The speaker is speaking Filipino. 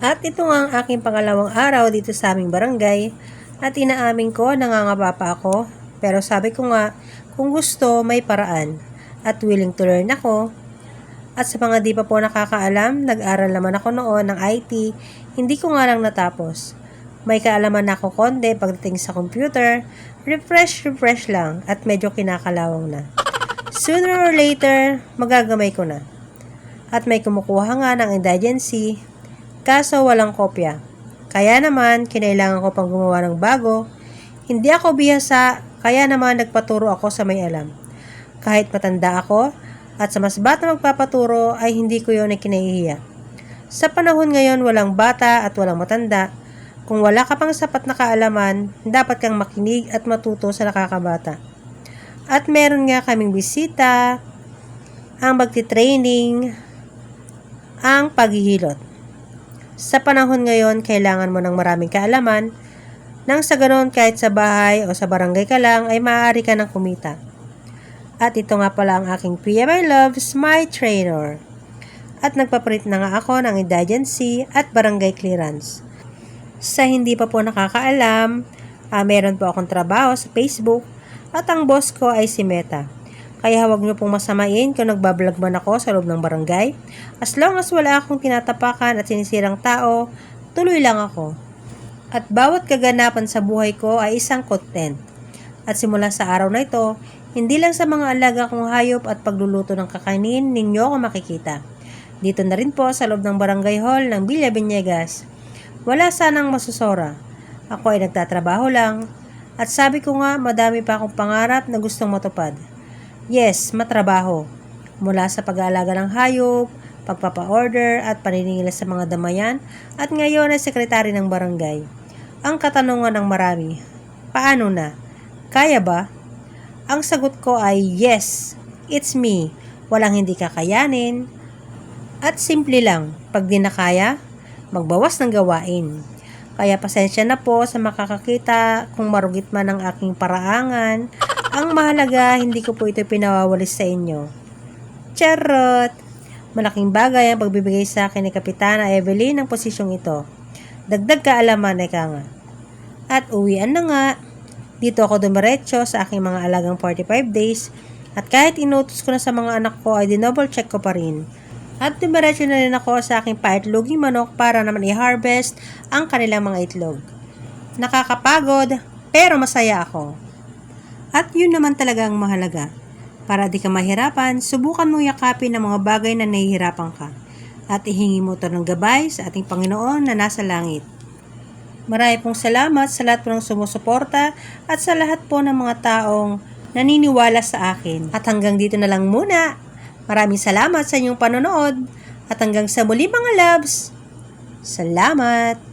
At ito nga ang aking pangalawang araw dito sa aming barangay at inaamin ko nangangapa pa ako, pero sabi ko nga kung gusto may paraan at willing to learn ako. At sa mga di pa po nakakaalam, nag-aral naman ako noon ng IT, hindi ko nga lang natapos. May kaalaman ako konti pagdating sa computer, refresh lang at medyo kinakalawang na. Sooner or later, magagamay ko na. At may kumukuha nga ng indigency, kaso walang kopya. Kaya naman, kinailangan ko pang gumawa ng bago. Hindi ako bihasa, kaya naman nagpaturo ako sa may alam. Kahit matanda ako, at sa mas bata magpapaturo ay hindi ko yun kinahihiya. Sa panahon ngayon, walang bata at walang matanda. Kung wala ka pang sapat na kaalaman, dapat kang makinig at matuto sa nakakabata. At meron nga kaming bisita, ang magti-training, ang paghihilot. Sa panahon ngayon, kailangan mo ng maraming kaalaman, nang sa ganon kahit sa bahay o sa barangay ka lang ay maaari ka ng kumita. At ito nga pala ang aking Priya My Loves, my trainer. At nagpaprint na nga ako ng indigency at barangay clearance. Sa hindi pa po nakakaalam, meron po akong trabaho sa Facebook at ang boss ko ay si Meta. Kaya huwag niyo pong masamain kung nagbablog man ako sa loob ng barangay. As long as wala akong tinatapakan at sinisirang tao, tuloy lang ako. At bawat kaganapan sa buhay ko ay isang content. At simula sa araw na ito, hindi lang sa mga alaga kong hayop at pagluluto ng kakanin ninyo ako makikita. Dito na rin po sa loob ng barangay hall ng Villa Venegas. Wala sanang masusora. Ako ay nagtatrabaho lang. At sabi ko nga, madami pa akong pangarap na gustong matupad. Yes, matrabaho. Mula sa pag-aalaga ng hayop, pagpapa-order at paniningil sa mga damayan at ngayon ay sekretary ng barangay. Ang katanungan ng marami, paano na? Kaya ba? Ang sagot ko ay yes, it's me. Walang hindi kakayanin. At simple lang, pag di na kaya, magbawas ng gawain. Kaya pasensya na po sa makakakita kung marugit man ang aking paraangan. Ang mahalaga, hindi ko po ito pinawawalis sa inyo. Charot! Malaking bagay ang pagbibigay sa akin ni Kapitana Evelyn ng posisyong ito. Dagdag kaalaman ay ka nga. At uwian na nga. Dito ako dumiretso sa aking mga alagang 45 days at kahit inutos ko na sa mga anak ko ay dinouble check ko pa rin. At dumiretso na rin ako sa aking paitloging manok para naman i-harvest ang kanilang mga itlog. Nakakapagod pero masaya ako. At yun naman talaga ang mahalaga. Para di ka mahirapan, subukan mong yakapin ang mga bagay na nahihirapan ka. At ihingi mo ito ng gabay sa ating Panginoon na nasa langit. Marami pong salamat sa lahat po ng sumusuporta at sa lahat po ng mga taong naniniwala sa akin. At hanggang dito na lang muna. Maraming salamat sa inyong panonood. At hanggang sa muli mga loves. Salamat!